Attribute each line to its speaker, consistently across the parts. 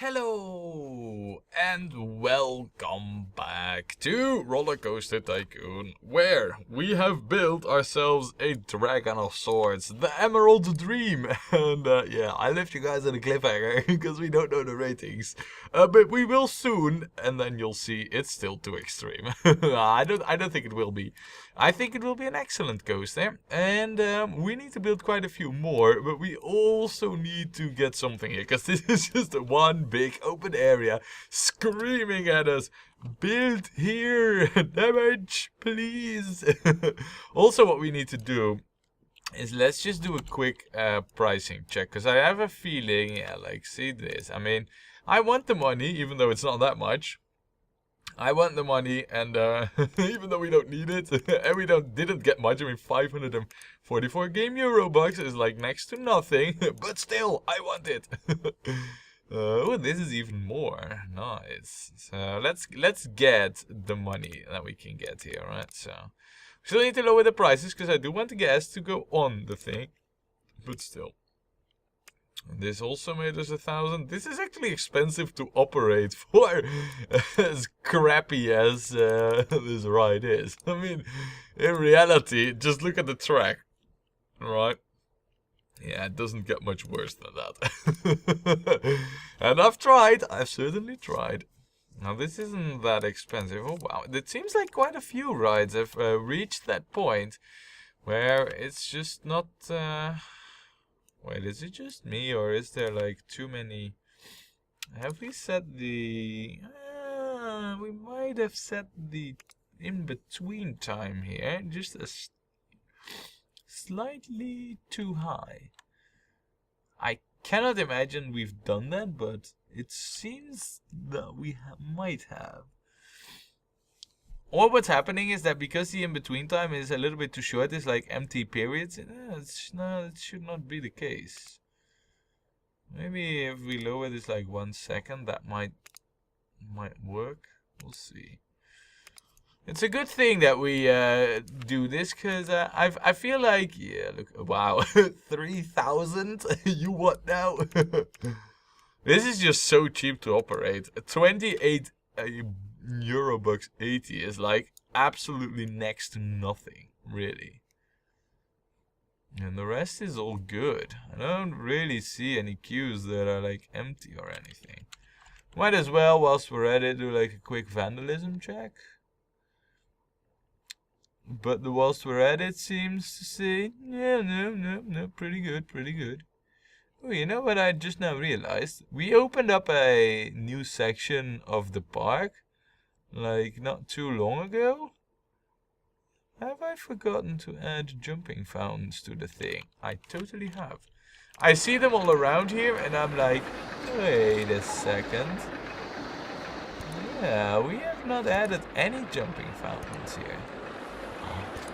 Speaker 1: Hello and welcome back to Rollercoaster Tycoon, where we have built ourselves a Dragon of Swords, the Emerald Dream. And yeah, I left you guys on a cliffhanger because we don't know the ratings, but we will soon, and then you'll see it's still too extreme. I don't think it will be. I think it will be an excellent coaster, and we need to build quite a few more, but we also need to get something here, because this is just one big open area screaming at us. Build here! Damage, please! Also, what we need to do is let's just do a quick pricing check, because I have a feeling, yeah, like, see this. I mean, I want the money, even though it's not that much. I want the money, and even though we don't need it, and we didn't get much. I mean, 544 game euro bucks is like next to nothing, but still, I want it. Oh, this is even more nice. So let's get the money that we can get here, right? So we still need to lower the prices because I do want the gas to go on the thing, but still. This also made us 1,000. This is actually expensive to operate for as crappy as this ride is. I mean, in reality, just look at the track, right? Yeah, it doesn't get much worse than that. And I've tried. I've certainly tried. Now, this isn't that expensive. Oh, wow. It seems like quite a few rides have reached that point where it's just not... Wait, is it just me, or is there like too many? Have we set the... we might have set the in-between time here just slightly too high. I cannot imagine we've done that, but it seems that we might have. Or what's happening is that because the in-between time is a little bit too short, it's like empty periods. It should not be the case. Maybe if we lower this like 1 second, that might work. We'll see. It's a good thing that we do this, because I feel like, yeah, look, wow, 3,000. You what now? This is just so cheap to operate. 28 euro bucks 80 is like absolutely next to nothing, really. And the rest is all good. I don't really see any queues that are like empty or anything. Might as well, whilst we're at it, do like a quick vandalism check. But the whilst we're at it seems to say, yeah, no, pretty good. Oh, you know what I just now realized? We opened up a new section of the park like not too long ago. Have I forgotten to add jumping fountains to the thing? I totally have. I see them all around here and I'm like, wait a second. Yeah, we have not added any jumping fountains here.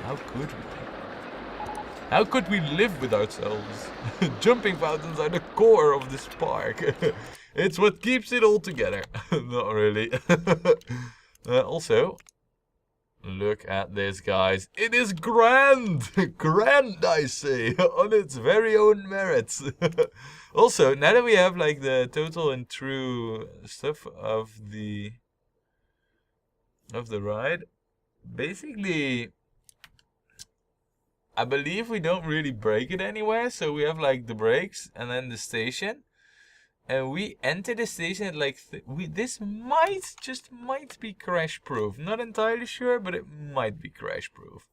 Speaker 1: How could we? How could we live with ourselves? Jumping fountains are the core of this park. It's what keeps it all together. Not really. Also, look at this, guys. It is grand! Grand, I say, on its very own merits. Also, now that we have like the total and true stuff of the ride, basically, I believe we don't really break it anywhere. So we have like the brakes and then the station. And we enter the station at like, this might be crash proof. Not entirely sure, but it might be crash proof.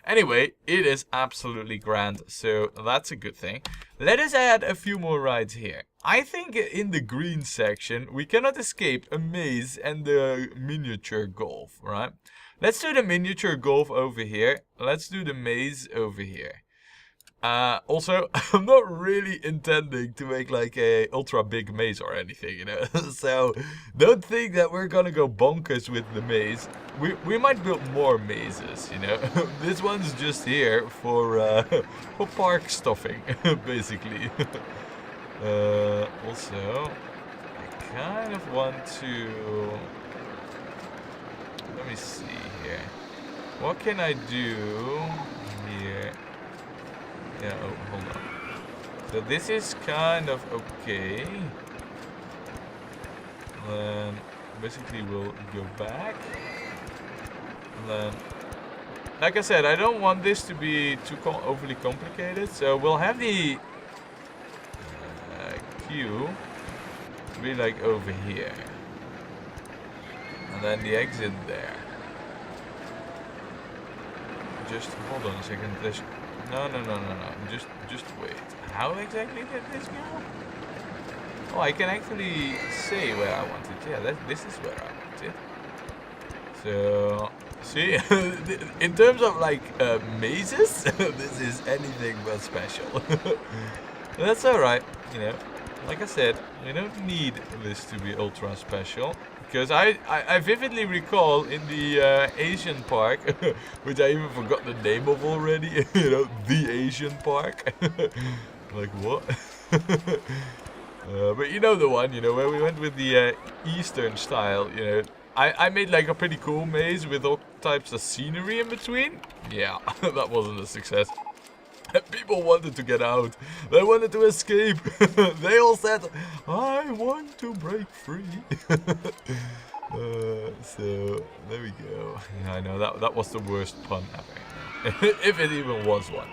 Speaker 1: Anyway, it is absolutely grand, so that's a good thing. Let us add a few more rides here. I think in the green section, we cannot escape a maze and the miniature golf, right? Let's do the miniature golf over here. Let's do the maze over here. Also, I'm not really intending to make like a ultra big maze or anything, you know. So don't think that we're gonna go bonkers with the maze. We might build more mazes, you know. This one's just here for park stuffing, basically. Also, I kind of want to. Let me see here. What can I do here? Yeah, oh, hold on. So this is kind of okay. Then basically we'll go back. And then, like I said, I don't want this to be too overly complicated. So we'll have the queue be like over here. And then the exit there. Just hold on a second. No. Just wait. How exactly did this go? Oh, I can actually say where I want it. Yeah, this is where I want it. So, see, in terms of like mazes, this is anything but special. That's alright, you know. Like I said, we don't need this to be ultra special. Because I vividly recall in the Asian park, which I even forgot the name of already, you know, the Asian park. Like what? But you know the one, you know, where we went with the Eastern style, you know. I made like a pretty cool maze with all types of scenery in between. Yeah, that wasn't a success. People wanted to get out. They wanted to escape. They all said, I want to break free. So, there we go. Yeah, I know, that was the worst pun ever. If it even was one.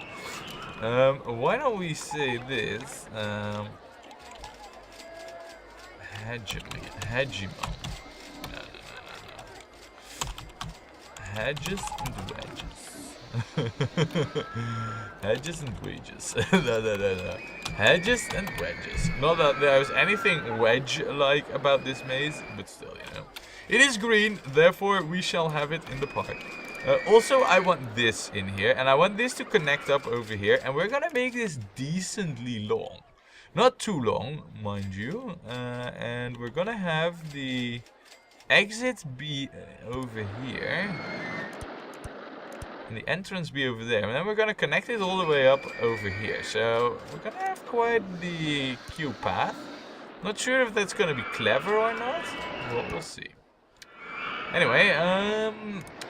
Speaker 1: Why don't we say this? Hegemon. No. Hedges and wedges. Hedges and wedges. No. Hedges and wedges. Not that there's anything wedge-like about this maze, but still, you know. It is green, therefore we shall have it in the park. Also, I want this in here, and I want this to connect up over here, and we're gonna make this decently long. Not too long, mind you, and we're gonna have the exit be over here. And the entrance be over there. And then we're gonna connect it all the way up over here. So we're gonna have quite the queue path. Not sure if that's gonna be clever or not. Well, we'll see. Anyway,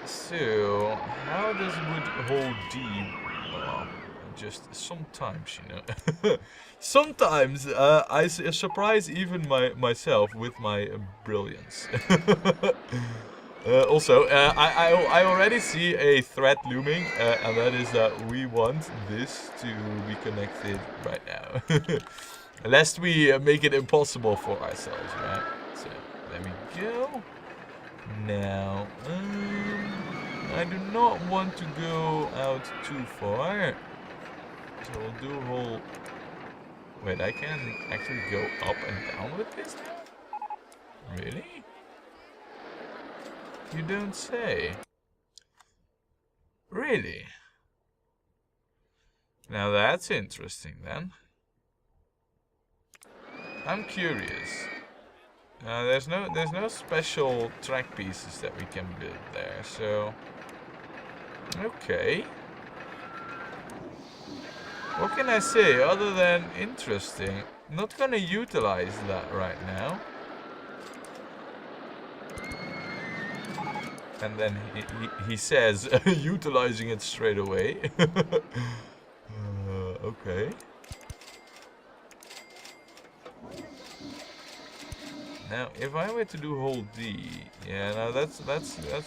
Speaker 1: so how does would hold D? Well, just sometimes, you know. Sometimes I surprise even myself with my brilliance. Also, I already see a threat looming, and that is that we want this to be connected right now. Lest we make it impossible for ourselves, right? So, there we go. Now, I do not want to go out too far. So we'll do a whole... Wait, I can actually go up and down with this now? Really? You don't say. Really? Now that's interesting then. I'm curious. There's no special track pieces that we can build there, so okay. What can I say other than interesting? Not gonna utilize that right now. And then he says, utilizing it straight away. Okay. Now, if I were to do hold D, yeah, no, that's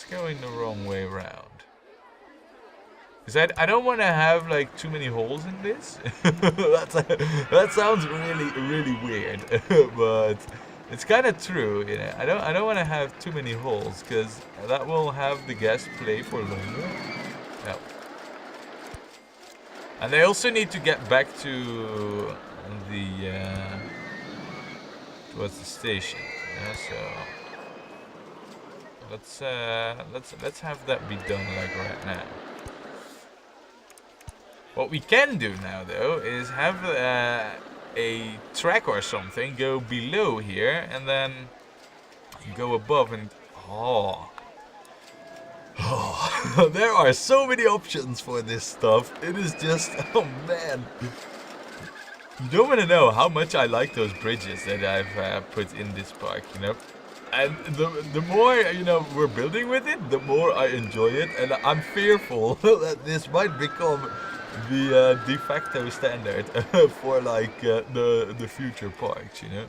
Speaker 1: going the wrong way around. Because I don't want to have like too many holes in this. That sounds really weird, but. It's kind of true, you know. I don't want to have too many holes because that will have the guests play for longer. Yeah. And they also need to get back to the towards the station. Yeah, so let's have that be done like right now. What we can do now though is have a track or something go below here and then go above and there are so many options for this stuff. It is just, oh man, you don't want to know how much I like those bridges that I've put in this park, you know. And the more, you know, we're building with it, the more I enjoy it, and I'm fearful that this might become the de facto standard for like the future parks, you know.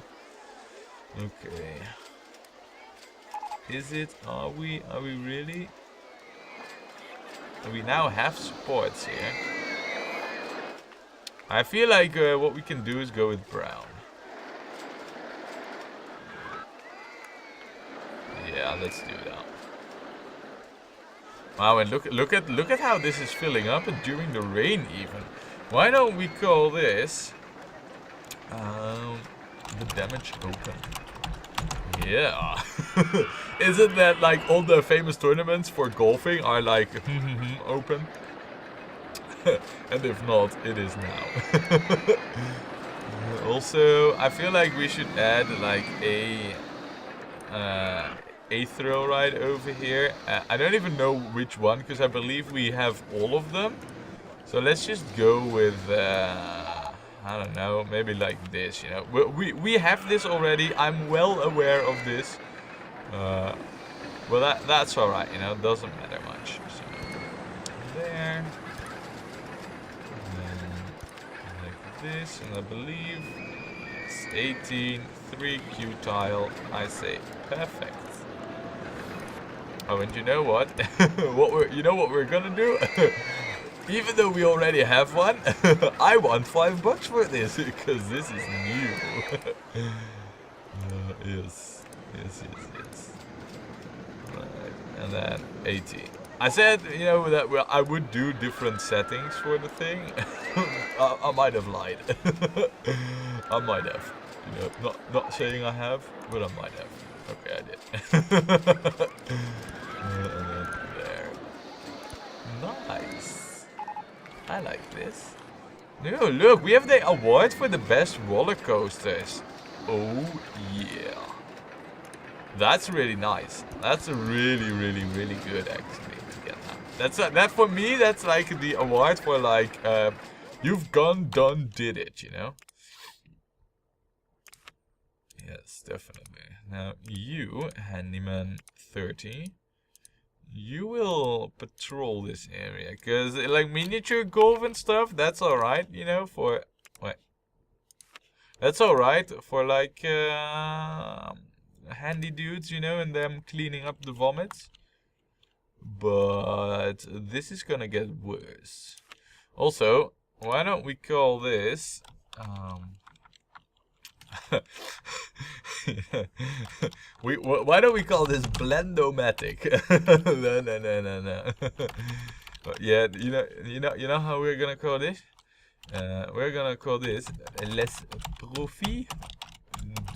Speaker 1: Okay. Is it? Are we really? We now have supports here. I feel like what we can do is go with brown. Yeah, let's do that. Wow, and look at how this is filling up, and during the rain even. Why don't we call this the damage open? Yeah. Isn't that like all the famous tournaments for golfing are like open? And if not, it is now. Also, I feel like we should add like a throw right over here. I don't even know which one, because I believe we have all of them. So let's just go with I don't know, maybe like this, you know. We have this already. I'm well aware of this. Well, that's all right, you know. It doesn't matter much. So there. And then like this, and I believe it's 18, 3 Q tile. I say perfect. Oh, and you know what? You know what we're gonna do? Even though we already have one, I want $5 for this because this is new. Yes. Right, and then 18. I said, you know, that I would do different settings for the thing. I might have lied. I might have. You know, not saying I have, but I might have. Okay, I did. And then there. Nice. I like this. No, look, we have the award for the best roller coasters. Oh yeah. That's really nice. That's really good actually to get that. That's that for me. That's like the award for like you've done, did it. You know. Yes, definitely. Now you, handyman 30. You will patrol this area, because like miniature golf and stuff, that's alright, you know, for... Wait. That's alright for like handy dudes, you know, and them cleaning up the vomits. But this is gonna get worse. Also, why don't we call this... why don't we call this Blendomatic? No. But yeah, you know how we're gonna call this? We're gonna call this Les Profit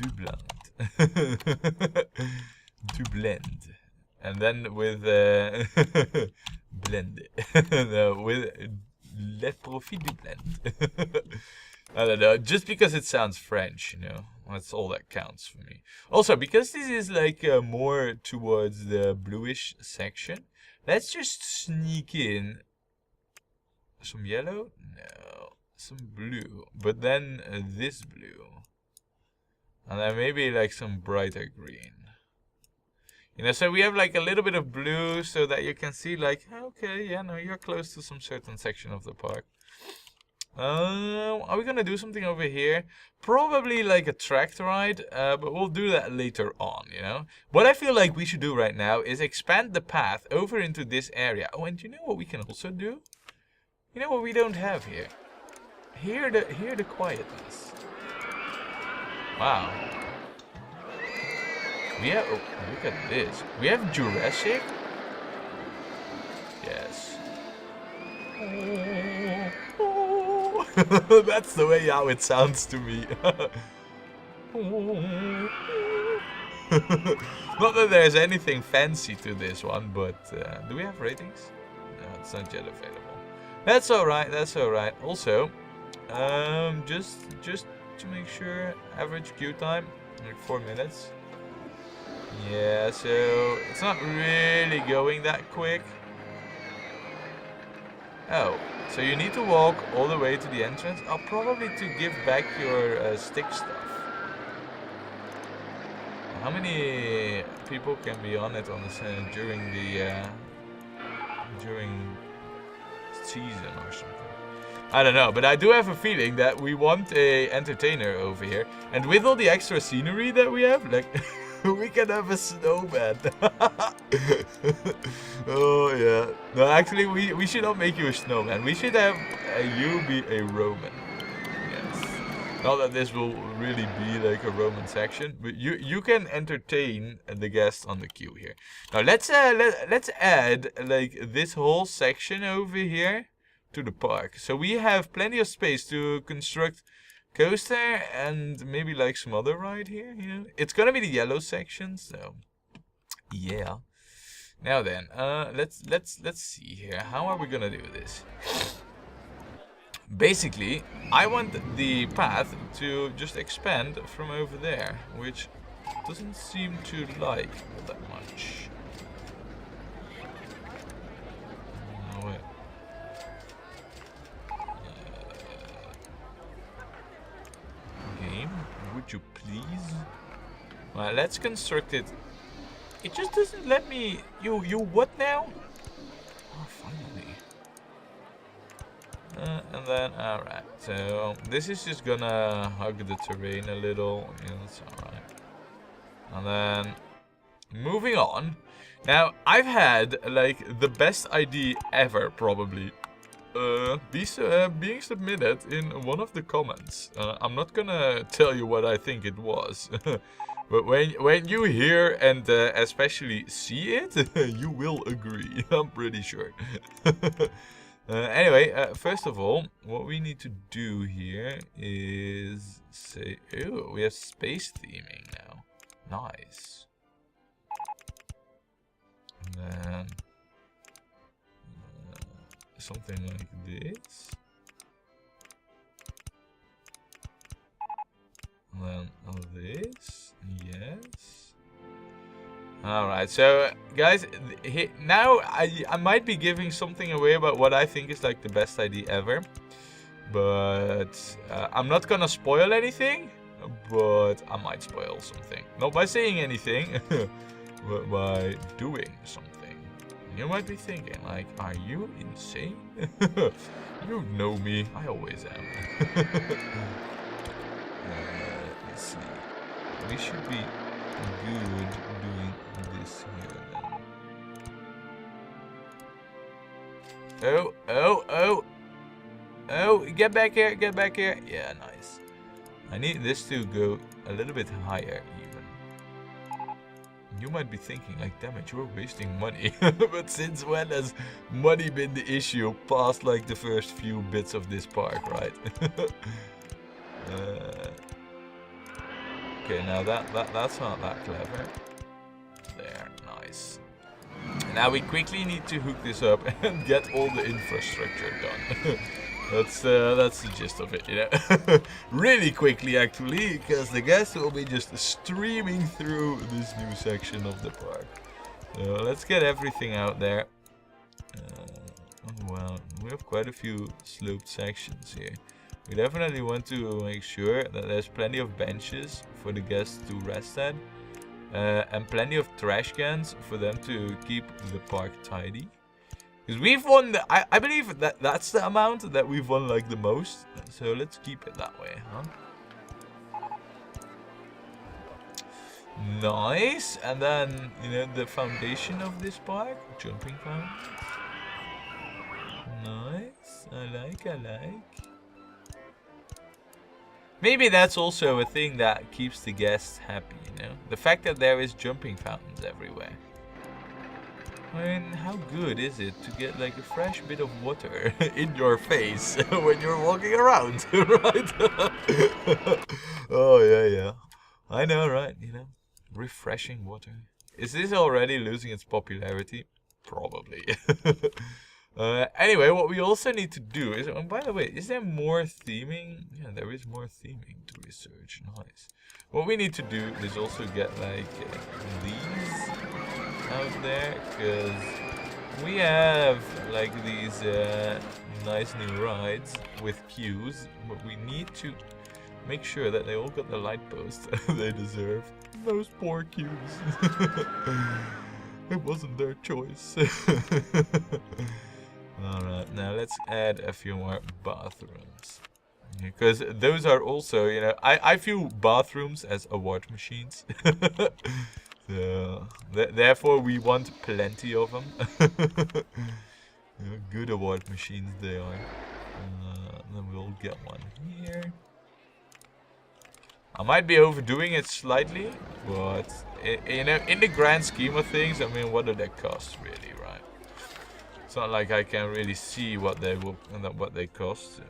Speaker 1: du Blend. Du blend. And then with blend. No, with Les Profit du Blend. I don't know, just because it sounds French, you know, that's all that counts for me. Also, because this is like more towards the bluish section, let's just sneak in some yellow, no, some blue, but then this blue, and then maybe like some brighter green. You know, so we have like a little bit of blue so that you can see like, okay, yeah, no, you're close to some certain section of the park. Are we gonna do something over here? Probably like a tractor ride, but we'll do that later on, you know? What I feel like we should do right now is expand the path over into this area. Oh, and you know what we can also do? You know what we don't have here? Hear the quietness. Wow. We have, oh, look at this. We have Jurassic. Yes. That's the way how it sounds to me. Not that there's anything fancy to this one, but do we have ratings? No, it's not yet available. That's alright, that's alright. Also, just to make sure, average queue time, like 4 minutes. Yeah, so it's not really going that quick. Oh, so you need to walk all the way to the entrance? Oh, probably to give back your stick stuff. How many people can be on it on this during the during season or something? I don't know, but I do have a feeling that we want a entertainer over here, and with all the extra scenery that we have, like We can have a snowman. Oh yeah. No, actually, we should not make you a snowman. We should have you be a Roman. Yes. Not that this will really be like a Roman section, but you can entertain the guests on the queue here. Now let's add like this whole section over here to the park. So we have plenty of space to construct coaster and maybe like some other ride here, you know. It's gonna be the yellow section, so yeah. Now then, let's see here. How are we gonna do this? Basically, I want the path to just expand from over there, which doesn't seem to like that much. No way. Game, would you please? Well, let's construct it. It just doesn't let me. You what now? Oh, finally. And then, alright. So this is just gonna hug the terrain a little. Yeah, that's alright. And then moving on. Now I've had like the best idea ever, probably. Being submitted in one of the comments. I'm not gonna tell you what I think it was, but when you hear and especially see it, you will agree. I'm pretty sure. Anyway, first of all, what we need to do here is say, oh, we have space theming now. Nice. And then something like this. And then this. Yes. Alright, so guys, now I might be giving something away about what I think is like the best idea ever. But I'm not gonna spoil anything, but I might spoil something. Not by saying anything, but by doing something. You might be thinking, like, are you insane? You know me, I always am. Let's see. We should be good doing this here then. Oh, get back here, get back here. Yeah, nice. I need this to go a little bit higher even. You might be thinking, like, damn it, you're wasting money. But since when has money been the issue past, like, the first few bits of this park, right? Okay, now that's not that clever. There, nice. Now we quickly need to hook this up and get all the infrastructure done. That's the gist of it, you know. Really quickly, actually, because the guests will be just streaming through this new section of the park. So let's get everything out there. Oh, well, we have quite a few sloped sections here. We definitely want to make sure that there's plenty of benches for the guests to rest at, and plenty of trash cans for them to keep the park tidy. Because we've won, I believe that that's the amount that we've won like the most. So let's keep it that way, huh? Nice. And then, you know, the foundation of this park, jumping fountains. Nice. I like. Maybe that's also a thing that keeps the guests happy, you know? The fact that there is jumping fountains everywhere. I mean, how good is it to get like a fresh bit of water in your face when you're walking around, right? Oh, yeah. I know, right? You know, refreshing water. Is this already losing its popularity? Probably. Anyway, what we also need to do is, and by the way, is there more theming? Yeah, there is more theming to research. Nice. What we need to do is also get like these out there, because we have like these nice new rides with queues, but we need to make sure that they all got the light posts they deserve. Those poor queues. It wasn't their choice. Alright, now let's add a few more bathrooms. Because those are also, you know, I view bathrooms as award machines. So, therefore we want plenty of them. Good award machines they are. Then we'll get one here. I might be overdoing it slightly, but you know, in the grand scheme of things, I mean, what do they cost really, right? It's not like I can really see what they cost.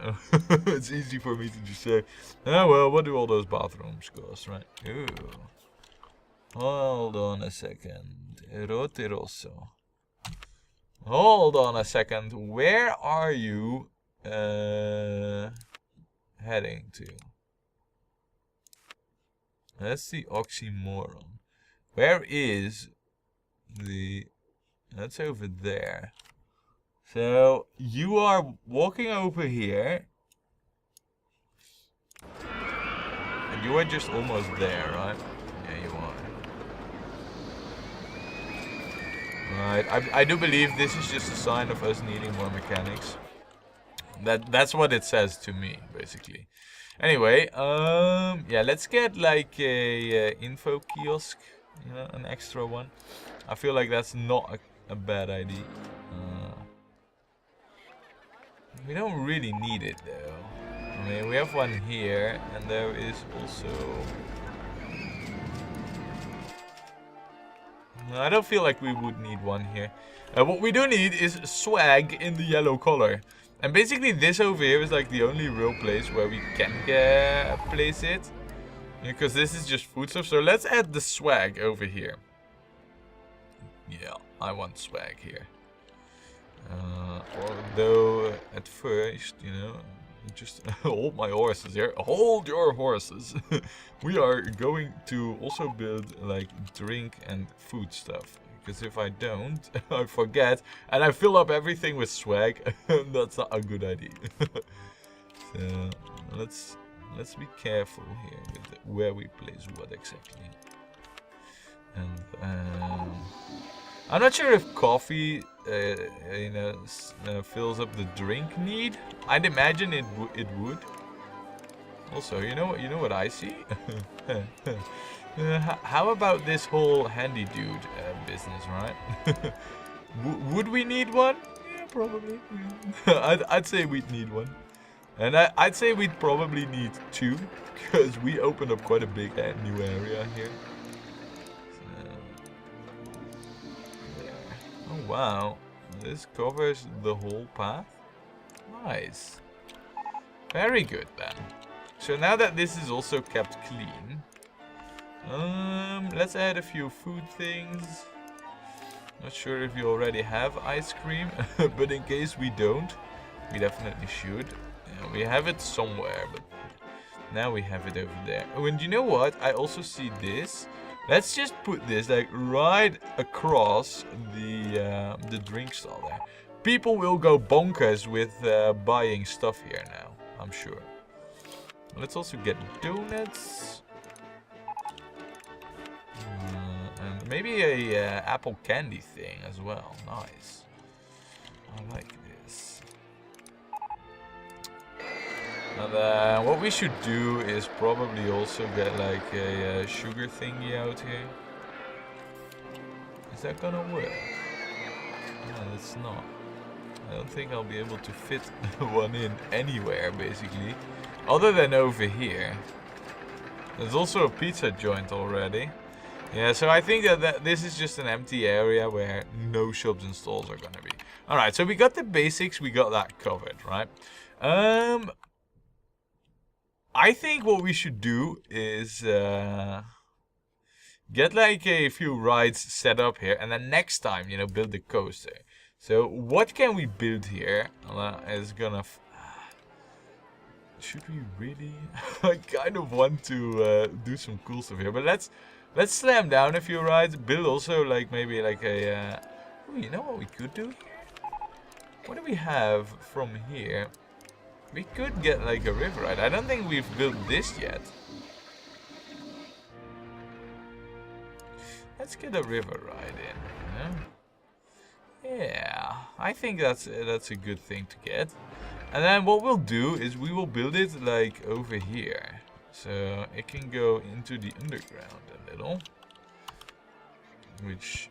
Speaker 1: It's easy for me to just say, oh well, what do all those bathrooms cost, right? Ooh. Hold on a second. Rotirosso. Hold on a second. Where are you heading to? That's the oxymoron. Where is the... That's over there. So, you are walking over here. And you are just almost there, right? Yeah, you are. Right, I do believe this is just a sign of us needing more mechanics. That's what it says to me, basically. Anyway, yeah, let's get like a info kiosk, you know, an extra one. I feel like that's not a bad idea. We don't really need it though. I mean, we have one here, and there is also... No, I don't feel like we would need one here. What we do need is swag in the yellow color. And basically this over here is like the only real place where we can place it. Because this is just food stuff. So let's add the swag over here. Yeah, I want swag here. Although at first, you know, just hold my horses here. Hold your horses. We are going to also build like drink and food stuff. Because if I don't, I forget, and I fill up everything with swag. That's not a good idea. So let's be careful here with where we place what exactly. And I'm not sure if coffee, you know, fills up the drink need. I'd imagine it would. Also, you know what I see? How about this whole handy dude business, right? Would we need one? Yeah, probably. I'd say we'd need one. And I'd say we'd probably need two, because we opened up quite a big new area here. Oh wow, this covers the whole path? Nice. Very good then. So now that this is also kept clean, let's add a few food things. Not sure if you already have ice cream, but in case we don't, we definitely should. Yeah, we have it somewhere, but now we have it over there. Oh, and you know what? I also see this. Let's just put this like right across the drink stall there. People will go bonkers with buying stuff here now, I'm sure. Let's also get donuts. And maybe a apple candy thing as well. Nice. I like this. And what we should do is probably also get like a sugar thingy out here. Is that gonna work? No, it's not. I don't think I'll be able to fit one in anywhere, basically. Other than over here. There's also a pizza joint already. Yeah, so I think that this is just an empty area where no shops and stalls are gonna be. Alright, so we got the basics, we got that covered, right? I think what we should do is get like a few rides set up here, and then next time, you know, build the coaster. So what can we build here? Is gonna... Should we really? I kind of want to do some cool stuff here, but let's slam down a few rides. Build also like maybe like a... Ooh, you know what we could do here? What do we have from here? We could get like a river ride. I don't think we've built this yet. Let's get a river ride in. Yeah, I think that's a good thing to get. And then what we'll do is we will build it like over here. So it can go into the underground a little. Which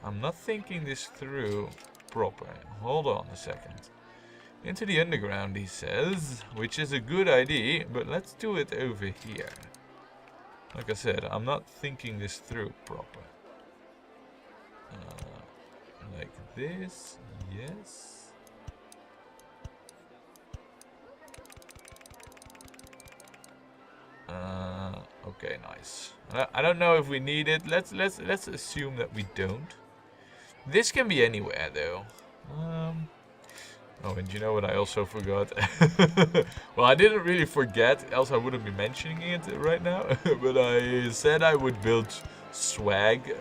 Speaker 1: I'm not thinking this through proper. Hold on a second. Into the underground, he says, which is a good idea, but let's do it over here. Like I said, I'm not thinking this through proper. Like this, yes. Okay, nice. I don't know if we need it. Let's assume that we don't. This can be anywhere though. Oh, and you know what I also forgot? Well, I didn't really forget, else I wouldn't be mentioning it right now. But I said I would build swag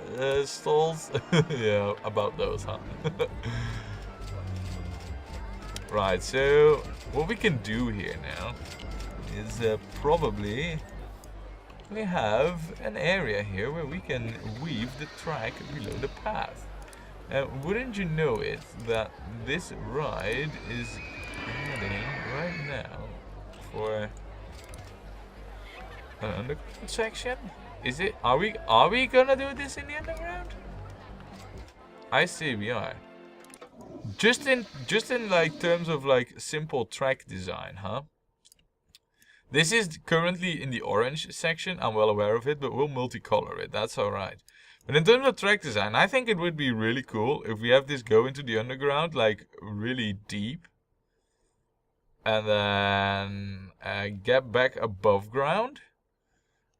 Speaker 1: stalls. Yeah, about those, huh? Right, so what we can do here now is probably we have an area here where we can weave the track below the path. Wouldn't you know it that this ride is heading right now for an underground section? Is it? Are we gonna do this in the underground? I see we are. Just in like terms of like simple track design, huh? This is currently in the orange section. I'm well aware of it, but we'll multicolor it. That's alright. But in terms of track design, I think it would be really cool if we have this go into the underground, like really deep. And then get back above ground.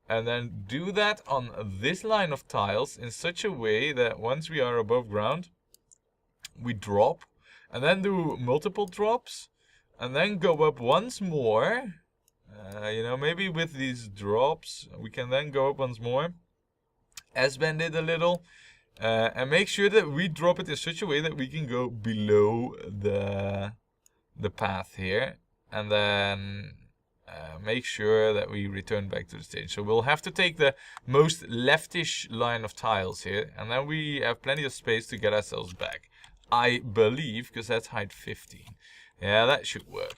Speaker 1: And then do that on this line of tiles in such a way that once we are above ground, we drop. And then do multiple drops. And then go up once more. You know, maybe with these drops, we can then go up once more. S-bend it a little. And make sure that we drop it in such a way that we can go below the path here. And then make sure that we return back to the stage. So we'll have to take the most leftish line of tiles here. And then we have plenty of space to get ourselves back. I believe, because that's height 15. Yeah, that should work.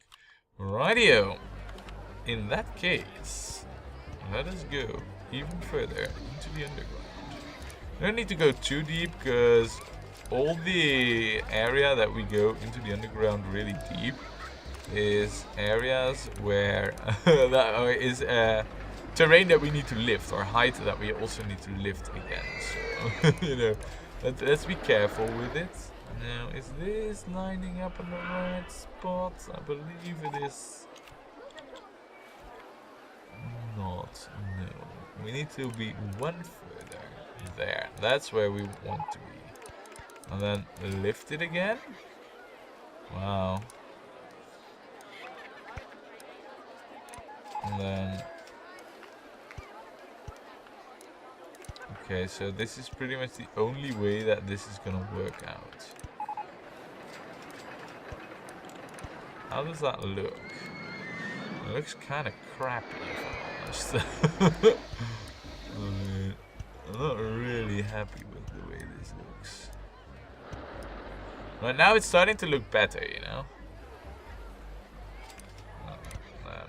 Speaker 1: Rightio. In that case, let us go even further into the underground. We don't need to go too deep because all the area that we go into the underground really deep is areas where that is terrain that we need to lift, or height that we also need to lift again. So, you know, let's be careful with it. Now, is this lining up in the right spot? I believe it is not. No. We need to be one further. There. That's where we want to be. And then lift it again. Wow. And then... Okay, so this is pretty much the only way that this is gonna work out. How does that look? It looks kind of crappy, if I'm honest. I'm not really happy with the way this looks. But now it's starting to look better, you know? Oh, man.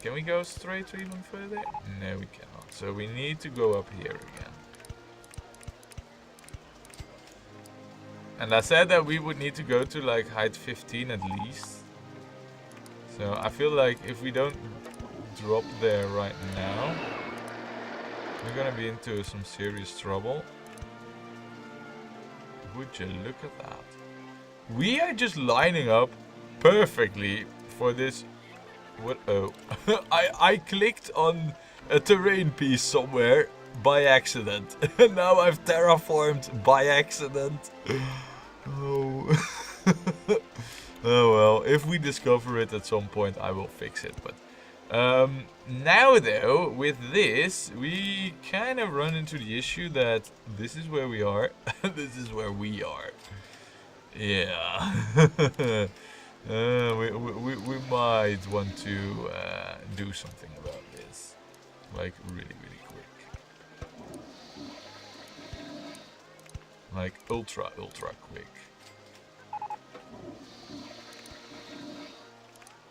Speaker 1: Can we go straight or even further? No, we cannot. So we need to go up here again. And I said that we would need to go to like height 15 at least. So I feel like if we don't drop there right now, we're gonna be into some serious trouble. Would you look at that? We are just lining up perfectly for this. What? Oh, I clicked on a terrain piece somewhere by accident. Now I've terraformed by accident. Oh. Oh well, if we discover it at some point, I will fix it. But now though, with this, we kind of run into the issue that this is where we are, this is where we are. Yeah. We might want to do something about this, like really quick. like ultra quick.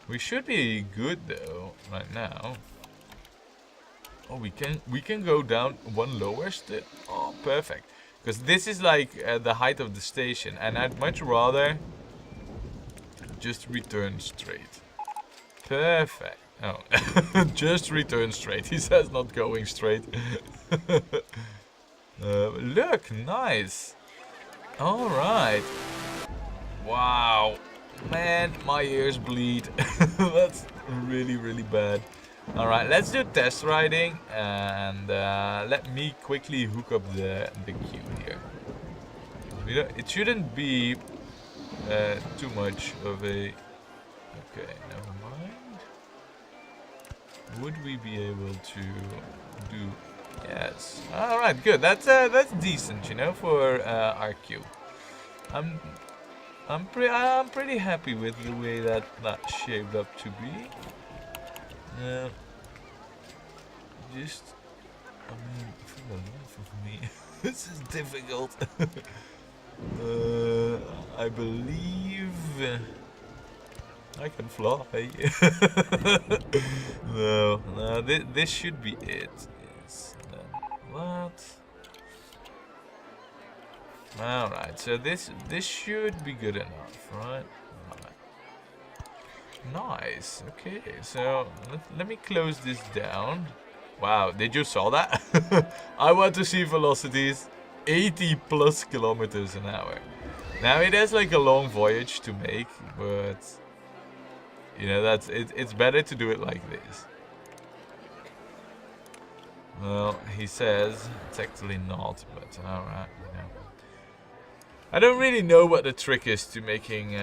Speaker 1: We should be good though right now. Oh, we can go down one lower still. Oh, perfect. Because this is like the height of the station, and I'd much rather just return straight. Perfect. Oh, just return straight. He says not going straight. Look, nice. All right. Wow. Man, my ears bleed. That's really bad. Alright, let's do test riding, and let me quickly hook up the queue here. It shouldn't be too much of a... Okay, never mind. Would we be able to do... Yes. Alright, good. That's decent, you know, for our queue. I'm pretty happy with the way that shaped up to be. Just, I mean, for the life of me, this is difficult. I believe I can fly. No, this should be it. Yes. What? All right, so this should be good enough, right? Nice. Okay, so let me close this down. Wow, did you saw that? I want to see velocities 80+ kilometers an hour. Now it is like a long voyage to make, but you know it's better to do it like this. Well, he says it's actually not, but all right. You know. I don't really know what the trick is to making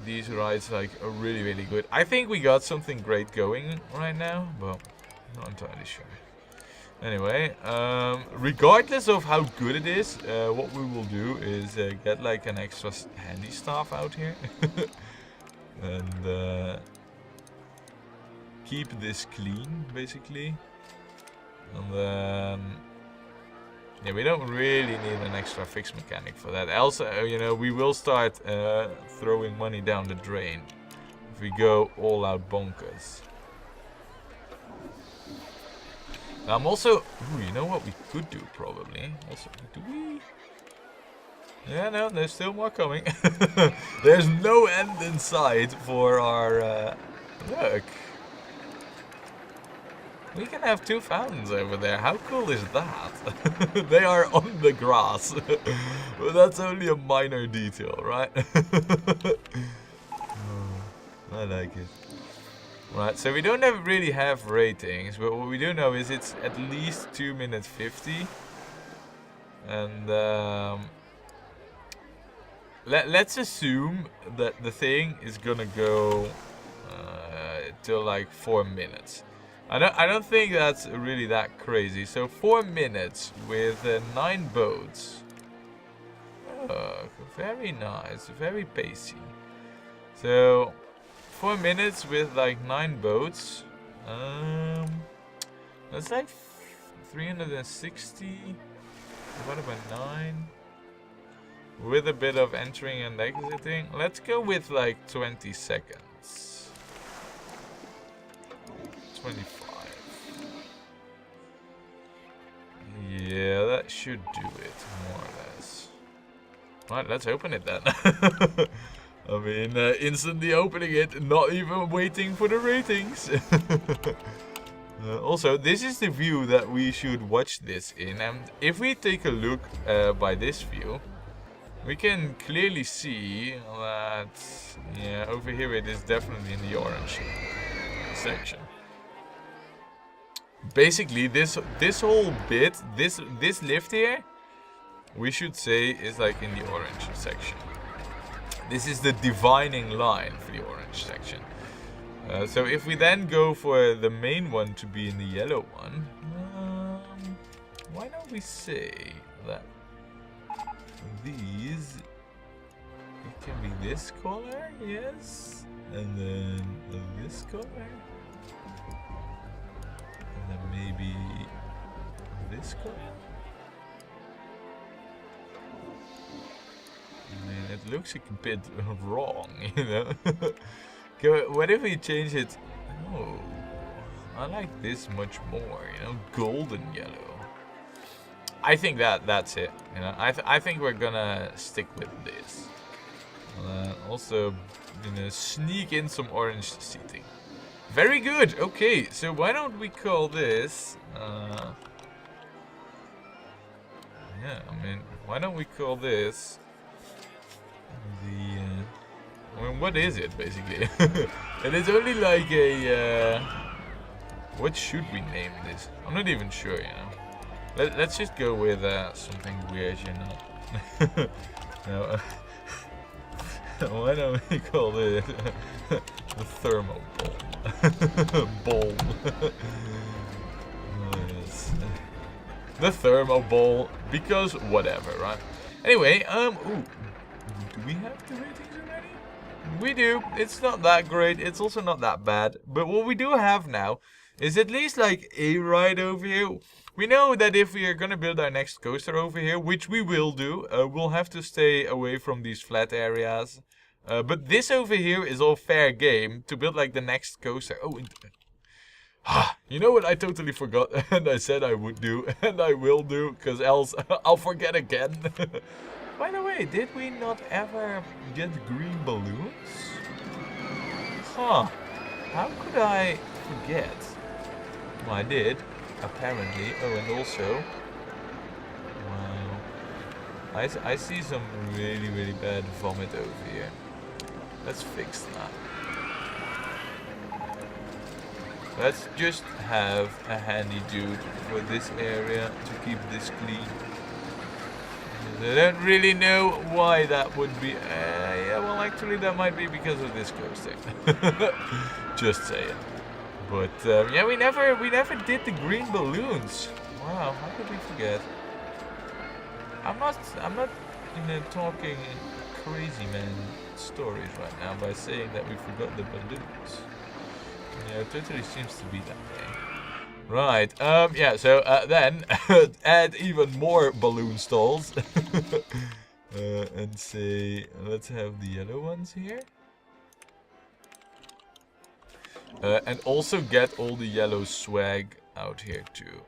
Speaker 1: these rides like really good. I think we got something great going right now, but not entirely sure. Anyway, regardless of how good it is, what we will do is get like an extra handy staff out here and keep this clean, basically. And then, yeah, we don't really need an extra fix mechanic for that. Also, you know, we will start throwing money down the drain if we go all out bonkers. I'm also, ooh, you know what we could do probably? Also, do we? Yeah, no, there's still more coming. There's no end in sight for our, look. We can have 2 fountains over there. How cool is that? They are on the grass. But that's only a minor detail, right? I like it. Right, so we don't really have ratings, but what we do know is it's at least 2 minutes 50. And let's assume that the thing is gonna go till like 4 minutes. I don't think that's really that crazy. So 4 minutes with 9 boats. Oh, very nice, very pacey. So 4 minutes with like 9 boats. That's like 360 divided by 9. With a bit of entering and exiting. Let's go with like 20 seconds. 25. Yeah, that should do it, more or less. Right, let's open it then. I mean, instantly opening it, not even waiting for the ratings. Also, this is the view that we should watch this in. And if we take a look by this view, we can clearly see that, yeah, over here it is definitely in the orange section. Basically, this whole bit, this lift here, we should say is like in the orange section. This is the divining line for the orange section. So if we then go for the main one to be in the yellow one, why don't we say that these, it can be this color, yes, and then this color. And then maybe this color. I mean, it looks a bit wrong, you know. Okay, what if we change it? Oh, I like this much more, you know, golden yellow. I think that's it, you know. I think we're gonna stick with this. Also, you know, sneak in some orange seating. Very good. Okay, so why don't we call this? Yeah, I mean, why don't we call this the? I mean, what is it basically? And it's only like a. What should we name this? I'm not even sure, you know. Let's just go with something weird, you know. No, why don't we call it the thermo bowl? Yes. The thermo bowl, because whatever, right? Anyway, ooh, do we have the ratings already? We do. It's not that great. It's also not that bad. But what we do have now is at least like a ride over here. We know that if we are gonna build our next coaster over here, which we will do, we'll have to stay away from these flat areas. But this over here is all fair game to build like the next coaster. Oh, you know what I totally forgot and I said I would do and I will do, because else I'll forget again. By the way, did we not ever get green balloons? Huh. How could I forget? Well, I did, apparently. Oh, and also... Wow. I see some really, really bad vomit over here. Let's fix that. Let's just have a handy dude for this area to keep this clean. I don't really know why that would be. Yeah, well, actually, that might be because of this coaster. Just saying. But yeah, we never did the green balloons. Wow, how could we forget? I'm not you know, talking crazy man stories right now by saying that we forgot the balloons. Yeah, it totally seems to be that way. Right, yeah, so then add even more balloon stalls. And say, let's have the yellow ones here. And also get all the yellow swag out here too.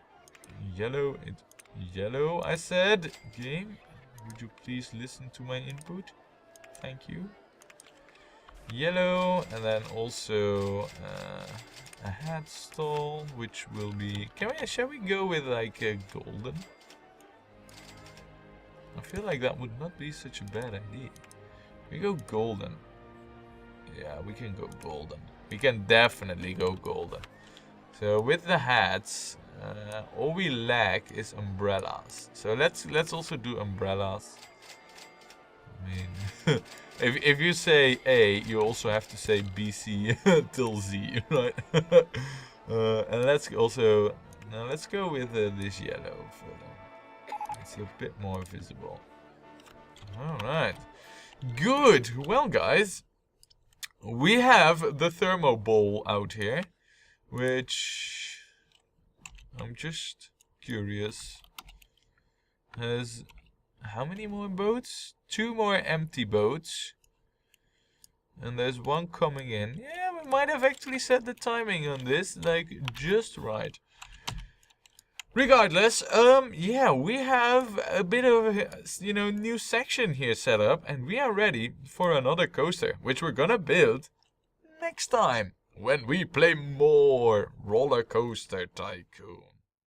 Speaker 1: Yellow, I said. Game, would you please listen to my input? Thank you. Yellow, and then also a hat stall, which will be... shall we go with like a golden? I feel like that would not be such a bad idea. We go golden. Yeah, we can go golden. We can definitely go golden. So with the hats, all we lack is umbrellas. So let's also do umbrellas. I mean, if you say A, you also have to say BC till Z, right? And let's also let's go with this yellow for them. It's a bit more visible. All right, good. Well, guys, we have the thermo bowl out here, which I'm just curious. Has how many more boats? 2 more empty boats. And there's one coming in. Yeah, we might have actually set the timing on this, like, just right. Regardless, yeah, we have a bit of a, you know, new section here set up. And we are ready for another coaster, which we're gonna build next time when we play more Rollercoaster Tycoon.